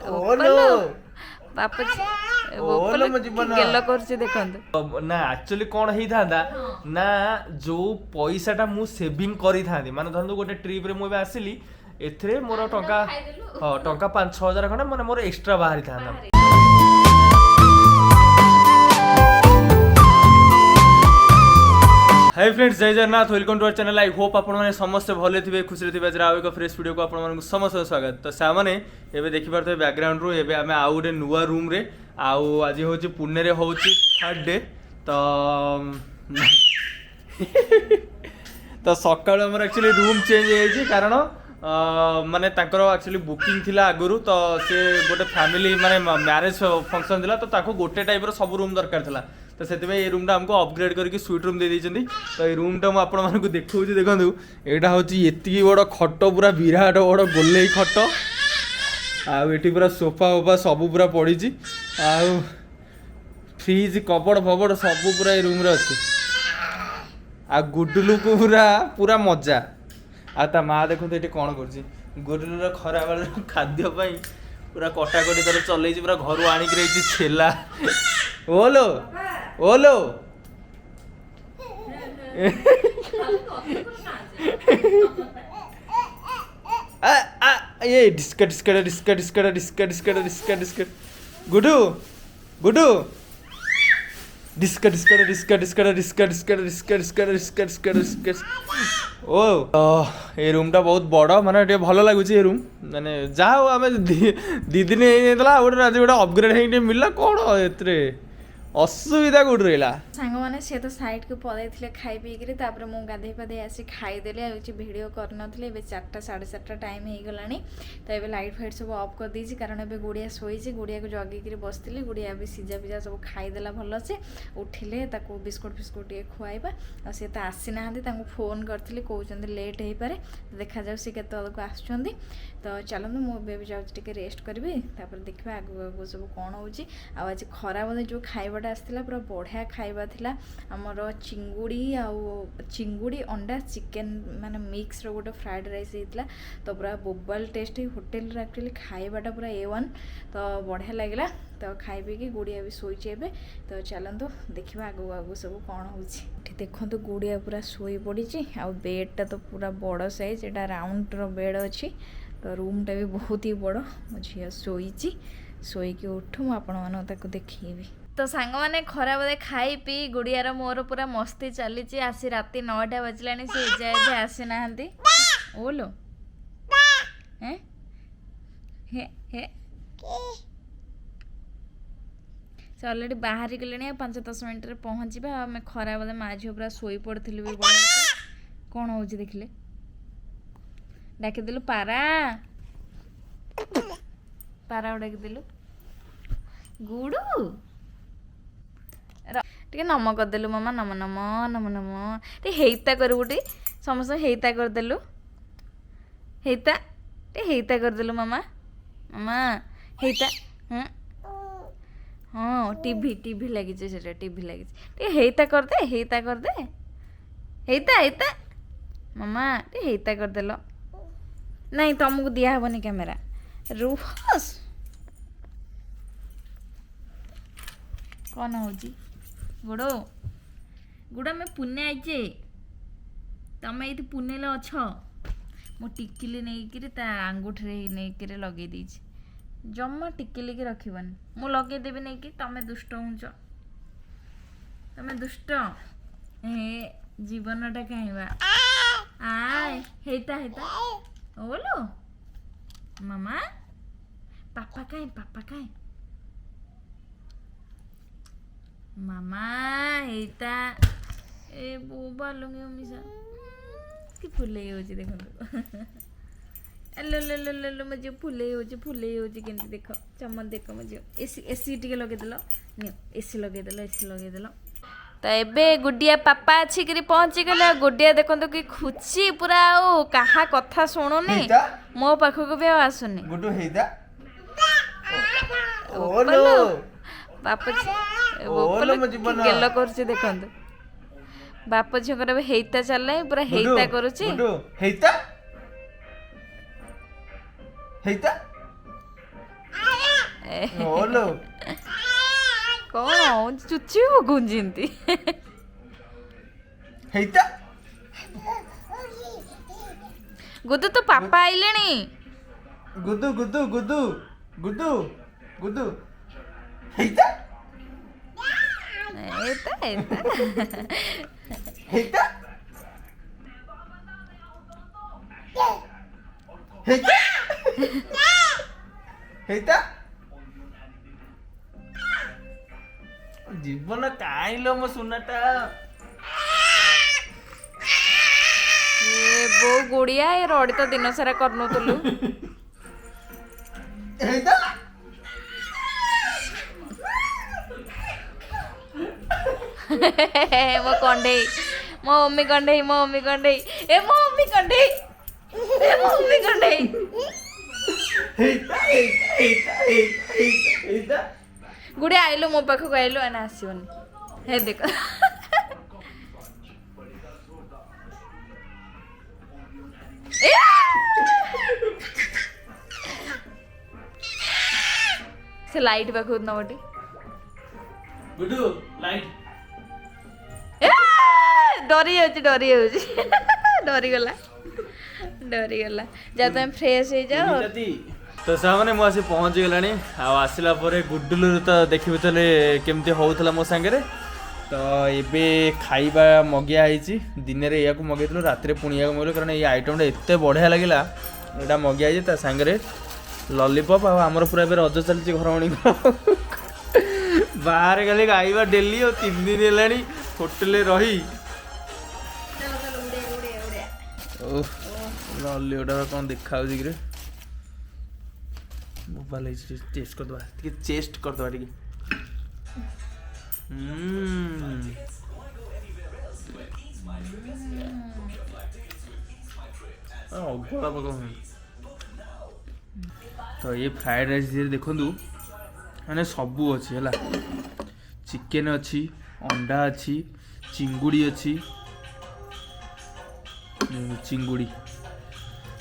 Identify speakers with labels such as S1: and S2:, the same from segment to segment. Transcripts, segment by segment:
S1: ଓଲୋ
S2: ବାପ ଗେଲ କରୁଛି ଦେଖନ୍ତୁ
S1: ନା ଆକ୍ଚୁଆଲି କ'ଣ ହେଇଥାନ୍ତା ନା ଯୋଉ ପଇସାଟା ମୁଁ ସେଭିଂ କରିଥାନ୍ତି ମାନେ ଧରନ୍ତୁ ଗୋଟେ ଟ୍ରିପରେ ମୁଁ ଏବେ ଆସିଲି ଏଥିରେ ମୋର ଟଙ୍କା ହଁ ଟଙ୍କା 5-6 ହଜାର ଖଣ୍ଡେ ମାନେ ମୋର extra ବାହାରିଥାନ୍ତା। Hi friends Jai Jagannath welcome to our channel. I hope आपण मैंने समस्ते भले थे खुशी थे आज आउ एक फ्रेश वीडियो को आपण समस्त स्वागत। तो सामने एबे देखि पारथे बैकग्राउंड रू एबे आमे आउ गोटे नुआ रूम रे आउ आज होची पुणे रे होची थर्ड डे तो तो सकाळ हमर एक्चुअली रूम चेंज होई कारण माने तांकर एक्चुअली बुकिंग थिला आगुरु तो से गोटे फैमिली माने मैरिज फंक्शन थिला तो ताको गोटे टाइप रो सब रूम दरकार थिला तो से ये रूमटा हमको अपग्रेड करके स्वीट रूम दे देइछन्ती। तो ये रूमटा मु आपण मानकु देखौछि देखंतु एटा होछि एतिकी बड़ खट पूरा विराट बड़ गोल्लेई खट आ एटी पूरा सोफा ओफा सब पूरा पड़ीछि आ फ्रिज कबड़ फबड़ सब पूरा ये रूम रे अछि आ गुडलू को पूरा पूरा मजा आ ता माँ देखो ये कौन कर गुडलूर खरा बेल खाद्य पूरा कटाकटी तर चल पूरा घर आणिक रही छेला ओलो ओलो ये डिस्का डिस्का डिस्का डिस्का डिस्का डिस्का डिस्का डिस्का गुडू गुडू डिस्का डिस्का डिस्का डिस्का डिस्का डिस्का डिस्का डिस्का डिस्का डिस्का डिस्का ओ ये रूमटा बहुत बड़ माने भल लगुच ये रूम माने जाओ आम दी दिन गोटे आज गोटे अपग्रेड हो मिलला कौन एतरे असुविधा कौट रहा
S2: सांग मैंने सी तो साइड को पलि खाई पीकि मुझे गाधे पाधे आसी खाईदेली भिड कर नी 4टा 4:30 टाइम हो गला तो ये लाइट फाइट सब अफ कर देती कारण ए गुड़िया शोची गुड़िया को जगिकी बसती गुड़िया भी सिजा पिजा सब खाईदेला भल से उठिले बिस्कुट फिस्कुट टे खुआइबा आ सी तो आसी ना फोन करी कहते लेट हो पारे देखा जाऊ सी के आसुँच तो चलते मुझे जाऊँगी रेस्ट करी देखा आगू आगू सब कौन हो आज खरा बोधे जो खाइबाटा आसला पूरा बढ़िया खाइबा थिला हमर चिंगुड़ी अंडा चिकेन माने मिक्स रो गोटे फ्राइड राइस होता तो पूरा बोबाल टेस्ट होटेल एक्चुअली खाइबाटा पूरा A1 तो बढ़िया लगे तो खाई पी गुड़िया भी शोचे एबे तो चलतु देखा आगू आगू सब कौन हो देखो गुड़िया पूरा शोई पड़ी आ बेडटा तो पूरा बड़ साइज एटा राउंड रो बेड अच्छी तो रूमटा भी बहुत ही बड़ मो झी शोची शोईकी उठू मुझे देखी तो सांग मैंने खरा बोधे खाई पी गुड़ियार मोर पूरा मस्ती चली आसी राति 9टा बजला से जाए आसी ना ओलो हे हे से अलरेडी बाहर गले 5-10 मिनट रे पहुँचा आम खरा बोधे माँ झील पूरा शोई पड़ी भी बड़ा कौन हो देखिले डाकिदेलु पारा पारा डाकिदेलु गुडू टे नम करदेलु मामा नम नम नम नम टे हेता करू टे समस्त हेता करदेलु हेता टे हेता करदेलु मामा मामा हेता हाँ टीवी टीवी लगी से टीवी लगी टे हेता करदे हेता हेता मामा टे हेता करदेल नहीं तुमको दिया हेनी कैमेरा रुहस कौन हो गुड़ो गुड़ा मैं पुणे आइचे तमें ये पुणे अच्छ मो टिकिली नहीं ता आंगूठे नहीं लगे जमा टिकिली की रखबनी मु लगेदेवी नहीं कि तमें दुष्ट होच तमें दुष्ट हे जीवनटा कहवा आय हेता हेता ओलो मामा पापा काहे मामा हेता ए बोबा लंगे मिसा कि फुले हो देखो लो लो लो लो लो मजे फुले हो केंती देख चमन देख मजे एसी एसी टिके लगे देलो नियो एसी लगे देलो तो एबे गुडिया पापा अच्छी करी पहुंची गले गुडिया देखो कि खुशी पूरा ओ कहा कथा शुणुनी मो पाखक भी आसुनी
S1: गुडू हेदा
S2: ओलो बापा गेल कर देखो बाप झीकर हेता चल पूरा हेता करुची
S1: हेता हेता ଓଲୋ
S2: କ'ଣ ଚୁଚି ପକଉଛି ଏମିତି
S1: ହେଇତା
S2: ଗୁଦୁ ତୋ ପାପା ଆଇଲେଣି
S1: ଗୁଦୁ ଗୁଦୁ ଗୁଦୁ ଗୁଦୁ ଗୁଦୁ ହେଇତା
S2: ଏଇଟା ଏଇଟା
S1: ହେଇତା ହେଇତା ହେଇତା ଜୀବନ କାଇଁଲୋ ମୋ ସୁନାଟା
S2: ଏ ବୋଉ ଗୁଡିଆ ଏ ରଡି ତ ଦିନ ସାରା କରିନଥିଲୁ
S1: ହେଇତା
S2: ମୋ କଣ୍ଢେଇ ମୋ ମମ୍ମି କଣ୍ଢେଇ ମୋ ମମ୍ମି କଣ୍ଢେଇ ଏ ମୋ ମମ୍ମି କଣ୍ଢେଇ ଏ ମୋ ମମ୍ମି କଣ୍ଢେଇ
S1: ହେଇତା ହେଇତା ହେଇତା ହେଇତା ହେଇତା
S2: ଗୁଡିଆ ଆଇଲୁ ମୋ ପାଖକୁ ଆଇଲୁ ଏନା ଆସିବନି ହେ ଦେଖ ଏ! ସେ ଲାଇଟ୍ ପାଖକୁ ନବଟି
S1: ଗୁଡୁ ଲାଇଟ୍
S2: ଡରି ଯାଉଛି ଡରିଗଲା ଯା ତମେ ଫ୍ରେଶ ହେଇଯାଅ
S1: ତ ସେମାନେ ମୁଁ ଆସି ପହଞ୍ଚିଗଲାଣି ଆଉ ଆସିଲା ପରେ ଗୁଡୁଲୁରୁ ତ ଦେଖିବି ତାହେଲେ କେମିତି ହଉଥିଲା ମୋ ସାଙ୍ଗରେ ତ ଏବେ ଖାଇବା ମଗିଆ ହେଇଛି ଦିନରେ ଏହାକୁ ମଗେଇଥିଲୁ ରାତିରେ ପୁଣି ଏହାକୁ ମଗେଇଲୁ କାରଣ ଏଇ ଆଇଟମ୍ଟା ଏତେ ବଢ଼ିଆ ଲାଗିଲା ଏଇଟା ମଗିଆ ହେଇଛି ତା ସାଙ୍ଗରେ ଲଲିପପ୍ ଆଉ ଆମର ପୁରା ଏବେ ରଜ ଚାଲିଛି ଘରମଣିକ ବାହାରେ ଖାଲି ଖାଇବା ଡେଲି ଆଉ 3 ଦିନ ହେଲାଣି ହୋଟେଲରେ ରହି ଲଲି ଓଟା କ'ଣ ଦେଖାଯାଉଛି କିରେ ମୋବାଇଲ ହେଇଛି ଟେଷ୍ଟ କରିଦେବା ଟିକେ ଚେଷ୍ଟ କରିଦେବା ଟିକେ ଅଭଡ଼ା ପକା ତ ଏ ଫ୍ରାଏଡ୍ ରାଇସ୍ ଦିହରେ ଦେଖନ୍ତୁ ମାନେ ସବୁ ଅଛି ହେଲା ଚିକେନ୍ ଅଛି ଅଣ୍ଡା ଅଛି ଚିଙ୍ଗୁଡ଼ି ଅଛି ଚିଙ୍ଗୁଡ଼ି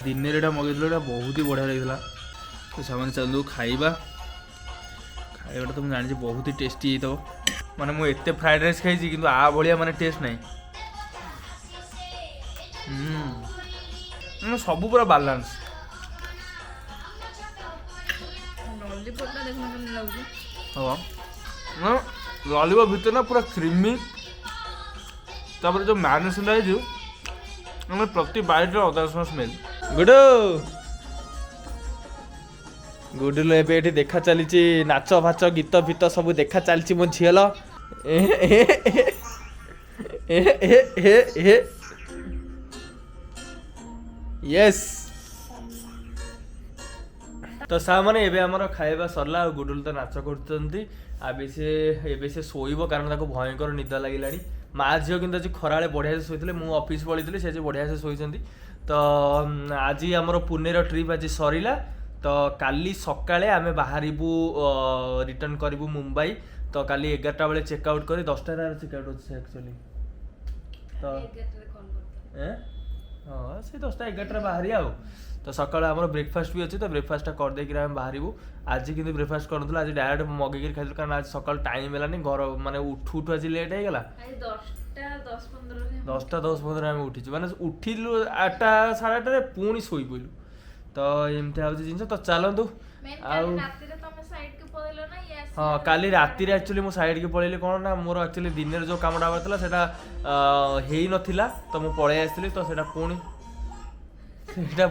S1: ଦିନରେ ଏଇଟା ମଗେଇଥିଲୁ ଏଇଟା ବହୁତ ହି ବଢ଼ିଆ ଲାଗିଥିଲା ତ ସେମାନେ ଚାଲୁ ଖାଇବାଟା ତ ମୁଁ ଜାଣିଛି ବହୁତ ହି ଟେଷ୍ଟି ହେଇଥିବ ମାନେ ମୁଁ ଏତେ ଫ୍ରାଏଡ୍ ରାଇସ୍ ଖାଇଛି କିନ୍ତୁ ଆ ଭଳିଆ ମାନେ ଟେଷ୍ଟ ନାହିଁ ସବୁ ପୁରା ବାଲାନ୍ସ ହଁ ଲଲିପପ୍ ଭିତରେ ନା ପୁରା କ୍ରିମି ତାପରେ ଯେଉଁ ମ୍ୟାରିନେସନ୍ଟା ହେଇଛି ମାନେ ପ୍ରତି ବାଇଟ୍ରେ ଅଦା ରସୁଣ ସ୍ମେଲ୍ ଗୁଡୁଲୁ ଏବେ ଏଠି ଦେଖା ଚାଲିଛି ନାଚ ଫାଚ ଗୀତ ଫିତ ସବୁ ଦେଖା ଚାଲିଛି ମୋ ଝିଅଲ ୟେସ୍ ତ ସାମାନେ ଏବେ ଆମର ଖାଇବା ସରିଲା ଆଉ ଗୁଡୁଲୁ ତ ନାଚ କରୁଛନ୍ତି ଏବେ ସେ ଶୋଇବ କାରଣ ତାକୁ ଭୟଙ୍କର ନିଦ ଲାଗିଲାଣି ମା ଝିଅ କିନ୍ତୁ ଆଜି ଖରାବେଳେ ବଢ଼ିଆ ସେ ଶୋଇଥିଲେ ମୁଁ ଅଫିସ୍ ପଳେଇଥିଲି ସେ ଆଜି ବଢ଼ିଆ ସେ ଶୋଇଛନ୍ତି ତ ଆଜି ଆମର ପୁନେର ଟ୍ରିପ୍ ଆଜି ସରିଲା ତ କାଲି ସକାଳେ ଆମେ ବାହାରିବୁ ରିଟର୍ନ କରିବୁ ମୁମ୍ବାଇ ତ କାଲି 11ଟା ବେଳେ ଚେକ୍ ଆଉଟ୍ କରି 10ଟାରେ ଚେକ୍ ଆଉଟ୍ ଅଛି ଆକ୍ଚୁଆଲି ତ ହଁ ସେ 10ଟା 11ଟାରେ ବାହାରି ଆଉ ତ ସକାଳେ ଆମର ବ୍ରେକଫାଷ୍ଟ ବି ଅଛି ତ ବ୍ରେକଫାଷ୍ଟଟା କରିଦେଇକି ଆମେ ବାହାରିବୁ ଆଜି କିନ୍ତୁ ବ୍ରେକଫାଷ୍ଟ କରିନଥିଲୁ ଆଜି ଡାଇରେକ୍ଟ ମଗେଇକି ଖାଇଥିଲୁ କାରଣ ଆଜି ସକାଳ ଟାଇମ୍ ହେଲାନି ଘର ମାନେ ଉଠୁ ଆଜି ଲେଟ୍ ହେଇଗଲା 10ଟା 10-15 ଆମେ ଉଠିଛୁ ମାନେ ଉଠିଲୁ 8ଟା 8:30ରେ ପୁଣି ଶୋଇପଇଲୁ ତ ଏମିତି ହେଉଛି ଜିନିଷ ତ ଚାଲନ୍ତୁ ଆଉ ହଁ କାଲି ରାତିରେ ଆକ୍ଚୁଆଲି ମୁଁ ସାଇଡ଼୍କି ପଳେଇଲି କ'ଣ ନା ମୋର ଆକ୍ଚୁଆଲି ଦିନରେ ଯେଉଁ କାମଟା ହେବାର ଥିଲା ସେଇଟା ହେଇନଥିଲା ତ ମୁଁ ପଳେଇ ଆସିଥିଲି ତ ସେଇଟା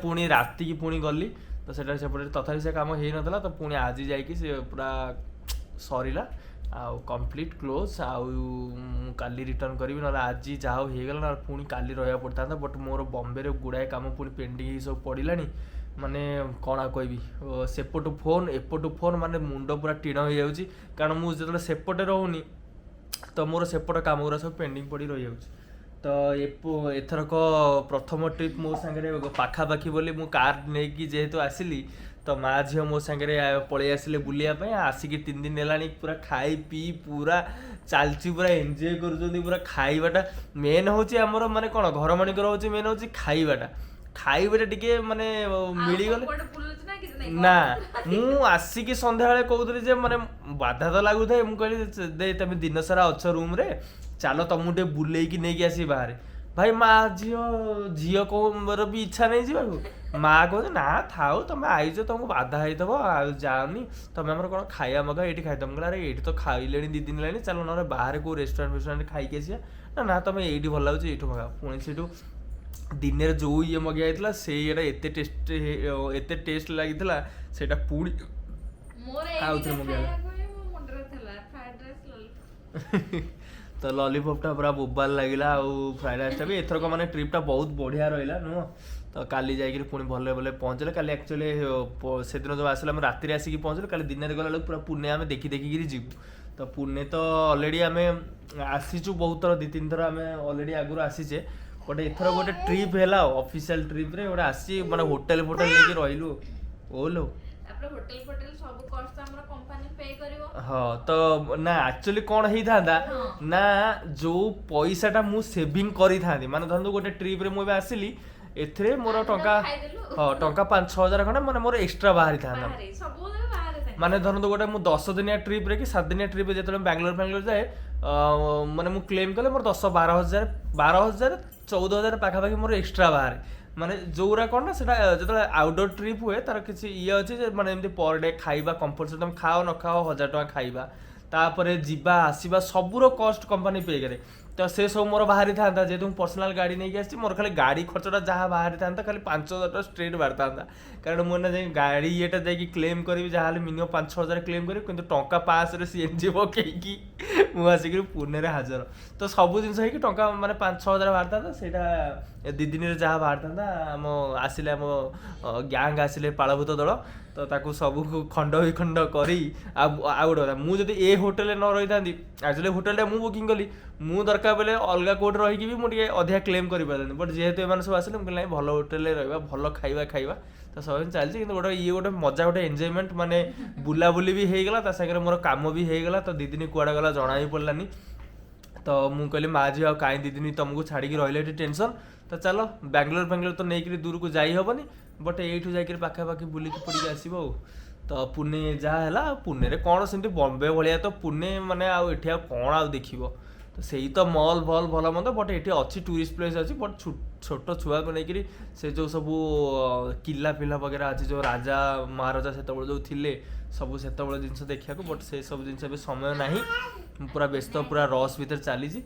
S1: ପୁଣି ରାତିକି ପୁଣି ଗଲି ତ ସେଇଟା ସେପଟେ ତଥାପି ସେ କାମ ହେଇନଥିଲା ତ ପୁଣି ଆଜି ଯାଇକି ସେ ପୁରା ସରିଲା ଆଉ କମ୍ପ୍ଲିଟ୍ କ୍ଲୋଜ୍ ଆଉ ମୁଁ କାଲି ରିଟର୍ନ କରିବି ନହେଲେ ଆଜି ଯାହା ହଉ ହେଇଗଲା ନହେଲେ ପୁଣି କାଲି ରହିବାକୁ ପଡ଼ିଥାନ୍ତା ବଟ୍ ମୋର ବମ୍ବେରେ ଗୁଡ଼ାଏ କାମ ପୁଣି ପେଣ୍ଡିଂ ହେଇ ସବୁ ପଡ଼ିଲାଣି ମାନେ କ'ଣ ଆଉ କହିବି ସେପଟୁ ଫୋନ୍ ଏପଟୁ ଫୋନ୍ ମାନେ ମୁଣ୍ଡ ପୁରା ଟିଣ ହେଇଯାଉଛି କାରଣ ମୁଁ ଯେତେବେଳେ ସେପଟେ ରହୁନି ତ ମୋର ସେପଟ କାମ ଗୁଡ଼ା ସବୁ ପେଣ୍ଡିଂ ପଡ଼ି ରହିଯାଉଛି ତ ଏଥରକ ପ୍ରଥମ ଟ୍ରିପ୍ ମୋ ସାଙ୍ଗରେ ପାଖାପାଖି ବୋଲି ମୁଁ କାର୍ ନେଇକି ଯେହେତୁ ଆସିଲି ତ ମା ଝିଅ ମୋ ସାଙ୍ଗରେ ପଳେଇ ଆସିଲେ ବୁଲିବା ପାଇଁ ଆସିକି 3 ଦିନ ହେଲାଣି ପୁରା ଖାଇ ପିଇ ପୁରା ଚାଲିଛି ପୁରା ଏନ୍ଜୟ କରୁଛନ୍ତି ପୁରା ଖାଇବାଟା ମେନ୍ ହେଉଛି ଆମର ମାନେ କ'ଣ ଘରମାନଙ୍କର ହେଉଛି ମେନ୍ ହେଉଛି ଖାଇବାଟା ଟିକେ ମାନେ ମିଳିଗଲେ ନା ମୁଁ ଆସିକି ସନ୍ଧ୍ୟାବେଳେ କହୁଥିଲି ଯେ ମାନେ ବାଧା ତ ଲାଗୁଥାଏ, ମୁଁ କହିଲି ଦେ ତମେ ଦିନ ସାରା ଅଛ ରୁମରେ, ଚାଲ ତମକୁ ଟିକେ ବୁଲେଇକି ନେଇକି ଆସିବି ବାହାରେ। ଭାଇ ମା ଝିଅ ମୋର ବି ଇଚ୍ଛା ନାହିଁ ଯିବାକୁ, ମା କହୁଛି ନା ଥାଉ ତମେ ଆଇଛ ତମକୁ ବାଧା ହେଇଥିବ ଆଉ ଯାଅନି, ତମେ ଆମର କ'ଣ ଖାଇବା ମଗା ଏଇଠି ଖାଇଦବ। ମୁଁ କହିଲି ଆରେ ଏଇଠି ତ ଖାଇଲେଣି 2 ଦିନ ହେଲାଣି, ଚାଲ ନହେଲେ ବାହାରେ କୋଉ ରେଷ୍ଟୁରାଣ୍ଟ ଖାଇକି ଆସିବା। ନା ତମେ ଏଇଠି ଭଲ ଲାଗୁଛି ଏଇଠୁ ମଗା। ପୁଣି ସେଇଠୁ ଦିନରେ ଯୋଉ ଇଏ ମଗେଇ ହେଇଥିଲା ସେଇଟା ଏତେ ଟେଷ୍ଟ ଲାଗିଥିଲା, ସେଇଟା ପୁଣି ଆଉଥରେ ମଗେଇବା। ତ ଲଲିପପଟା ପୁରା ବୋବାଲ ଲାଗିଲା, ଆଉ ଫ୍ରାଏଡ୍ ରାଇସ୍ଟା ବି ଏଥରକ ମାନେ ଟ୍ରିପ୍ଟା ବହୁତ ବଢ଼ିଆ ରହିଲା ନୁହଁ। ତ କାଲି ଯାଇକିରି ପୁଣି ଭଲ ପହଞ୍ଚିଲେ। କାଲି ଆକ୍ଚୁଆଲି ସେଦିନ ଯେଉଁ ଆସିଲେ ଆମେ ରାତିରେ ଆସିକି ପହଞ୍ଚିଲୁ, କାଲି ଦିନରେ ଗଲାବେଳକୁ ପୁରା ପୁନେ ଆମେ ଦେଖିକିରି ଯିବୁ। ତ ପୁନେ ତ ଅଲରେଡ଼ି ଆମେ ଆସିଛୁ ବହୁତ ଥର, 2-3 ଥର ଆମେ ଅଲରେଡ଼ି ଆଗରୁ ଆସିଛେ। ଗୋଟେ ଏଥର ଗୋଟେ ଟ୍ରିପ୍ ହେଲା ଅଫିସିଆଲ ଟ୍ରିପ୍ରେ ଗୋଟେ ଆସିଛି, ମାନେ ହୋଟେଲ ନେଇକି ରହିଲୁ। ଓଲୋ ହଁ ତ ନା ଆକ୍ଚୁଆଲି କ'ଣ ହେଇଥାନ୍ତା ନା, ଯୋଉ ପଇସାଟା ମୁଁ ସେଭିଂ କରିଥାନ୍ତି, ମାନେ ଧରନ୍ତୁ ଗୋଟେ ଟ୍ରିପ୍ରେ ମୁଁ ଏବେ ଆସିଲି, ଏଥିରେ ମୋର ଟଙ୍କା 5-6 ହଜାର ଖଣ୍ଡେ ମାନେ ମୋର ଏକ୍ସଟ୍ରା ବାହାରିଥାନ୍ତା। ମାନେ ଧରନ୍ତୁ ଗୋଟେ ମୁଁ 10 ଦିନିଆ ଟ୍ରିପ୍ରେ କି 7 ଦିନିଆ ଟ୍ରିପ୍ରେ ଯେତେବେଳେ ବାଙ୍ଗଲୋର ଯାଏ, ମାନେ ମୁଁ କ୍ଲେମ୍ କଲେ ମୋର 10-12 ହଜାର 14 ହଜାର ପାଖାପାଖି ମୋର ଏକ୍ସଟ୍ରା ବାହାରେ। ମାନେ ଯୋଉରା କ'ଣ ନା ସେଟା ଯେତେବେଳେ ଆଉଟଡୋର ଟ୍ରିପ୍ ହୁଏ ତାର କିଛି ଇଏ ଅଛି ଯେ ମାନେ ଏମିତି ପର ଡେ ଖାଇବା କମ୍ପଲସରି, ତମେ ଖାଅ ନ ଖାଅ 1000 ଟଙ୍କା ଖାଇବା, ତାପରେ ଯିବା ଆସିବା ସବୁର କଷ୍ଟ କମ୍ପାନୀ ପେ କରେ। ତ ସେ ସବୁ ମୋର ବାହାରିଥାନ୍ତା, ଯେହେତୁ ମୁଁ ପର୍ସନାଲ ଗାଡ଼ି ନେଇକି ଆସିଛି, ମୋର ଖାଲି ଗାଡ଼ି ଖର୍ଚ୍ଚଟା ଯାହା ବାହାରିଥାନ୍ତା ଖାଲି 5,000 ଟଙ୍କା ଷ୍ଟ୍ରେଟ୍ ବାହାରିଥାନ୍ତା। କାରଣ ମୁଁ ନା ଯାଇ ଗାଡ଼ି ଇଏଟା ଯାଇକି କ୍ଲେମ୍ କରିବି, ଯାହାହେଲେ ମିନିମମ୍ 5-6 ହଜାର କ୍ଲେମ୍ କରିବି, କିନ୍ତୁ ଟଙ୍କା 500ରେ CNG ପକେଇକି ମୁଁ ଆସିକିରି ପୁନେରେ ହାଜର। ତ ସବୁ ଜିନିଷ ହେଇକି ଟଙ୍କା ମାନେ 5-6 ହଜାର ବାହାରିଥାନ୍ତା, ସେଇଟା 2 ଦିନରେ ଯାହା ବାହାରିଥାନ୍ତା। ଆମ ଗ୍ୟାଙ୍ଗ ଆସିଲେ ପାଳଭୂତ ଦଳ, ତ ତାକୁ ସବୁକୁ ଖଣ୍ଡ ବିଖଣ୍ଡ କରି, ଆଉ ଗୋଟେ କଥା, ମୁଁ ଯଦି ଏ ହୋଟେଲରେ ନ ରହିଥାନ୍ତି, ଆକ୍ଚୁଆଲି ହୋଟେଲଟା ମୁଁ ବୁକିଂ କଲି, ମୁଁ ଦରକାର ପଡ଼ିଲେ ଅଲଗା କୋଉଠି ରହିକି ବି ମୁଁ ଟିକେ ଅଧିକା କ୍ଲେମ୍ କରିପାରିଥାନ୍ତି। ବଟ୍ ଯେହେତୁ ଏମାନେ ସବୁ ଆସିଲେ, ମୁଁ କହିଲି ନାଇଁ ଭଲ ହୋଟେଲରେ ରହିବା, ଭଲ ଖାଇବା ତ ସବୁ ଚାଲିଛି। କିନ୍ତୁ ଗୋଟେ ମଜା, ଗୋଟେ ଏନ୍ଜୟମେଣ୍ଟ, ମାନେ ବୁଲାବୁଲି ବି ହେଇଗଲା, ତା ସାଙ୍ଗରେ ମୋର କାମ ବି ହେଇଗଲା। ତ 2 ଦିନ କୁଆଡ଼େ ଗଲା ଜଣା ହିଁ ପଡ଼ିଲାନି। ତ ମୁଁ କହିଲି ମା ଝିଅ ଆଉ କାହିଁ 2 ଦିନ ତମକୁ ଛାଡ଼ିକି ରହିଲେ ଏଠି ଟେନସନ୍, ତ ଚାଲ ବାଙ୍ଗଲୋର ତ ନେଇକିରି ଦୂରକୁ ଯାଇ ହେବନି, ବଟ୍ ଏଇଠୁ ଯାଇକିରି ପାଖାପାଖି ବୁଲିକି ପଡ଼ିକି ଆସିବ ଆଉ। ତ ପୁନେ ଯାହା ହେଲା, ପୁନେରେ କ'ଣ ସେମିତି ବମ୍ବେ ଭଳିଆ ତ ପୁନେ, ମାନେ ଆଉ ଏଠି ଆଉ କ'ଣ ଆଉ ଦେଖିବ, ତ ସେଇ ତ ମଲ୍ ଭଲ ମନ୍ଦ, ବଟ୍ ଏଠି ଅଛି ଟୁରିଷ୍ଟ ପ୍ଲେସ୍ ଅଛି। ବଟ୍ ଛୋଟ ଛୁଆକୁ ନେଇକିରି ସେ ଯେଉଁ ସବୁ କିଲା ବଗେରା ଅଛି, ଯେଉଁ ରାଜା ମହାରାଜା ସେତେବେଳେ ଯେଉଁ ଥିଲେ, ସବୁ ସେତେବେଳେ ଜିନିଷ ଦେଖିବାକୁ, ବଟ୍ ସେ ସବୁ ଜିନିଷ ଏବେ ସମୟ ନାହିଁ, ପୁରା ବ୍ୟସ୍ତ, ପୁରା ରସ୍ ଭିତରେ ଚାଲିଛି।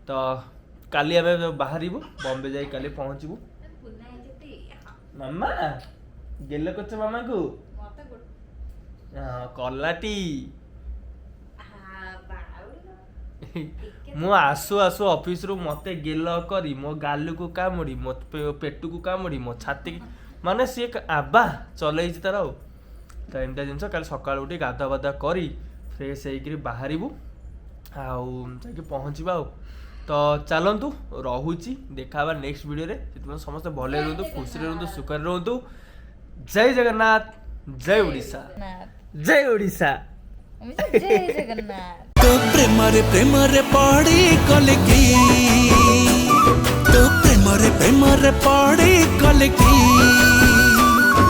S1: ତ କାଲି ଆମେ ବାହାରିବୁ, ବମ୍ବେ ଯାଇ କାଲି ପହଞ୍ଚିବୁ। ମାମା ଗେଲ କରୁଛ ମାମାକୁ, କଲାଟି ମୁଁ ଆସୁ ଅଫିସରୁ ମତେ ଗେଲ କରି ମୋ ଗାଲକୁ କାମୁଡ଼ି, ମୋ ପେଟକୁ କାମୁଡ଼ି, ମୋ ଛାତି, ମାନେ ସିଏ ଆବା ଚଲେଇଛି ତାର ଆଉ। ତ ଏମିତିଆ ଜିନିଷ। କାଲି ସକାଳୁ ଉଠି ଗାଧୁଆ କରି ଫ୍ରେଶ ହେଇକିରି ବାହାରିବୁ, ଆଉ ଯାଇକି ପହଞ୍ଚିବା ଆଉ। ତ ଚାଲନ୍ତୁ, ରହୁଛି, ଦେଖା ହେବା ନେକ୍ସଟ ଭିଡ଼ିଓରେ। ସେଥିପାଇଁ ସମସ୍ତେ ଭଲରେ ରୁହନ୍ତୁ, ଖୁସିରେ ରୁହନ୍ତୁ, ସୁଖରେ ରୁହନ୍ତୁ। ଜୟ ଜଗନ୍ନାଥ, ଜୟ ଓଡ଼ିଶା, ଜୟ ଓଡ଼ିଶା।
S3: तो प्रेम रे पड़ी कलकी, तो प्रेम रे पड़ी कलकी।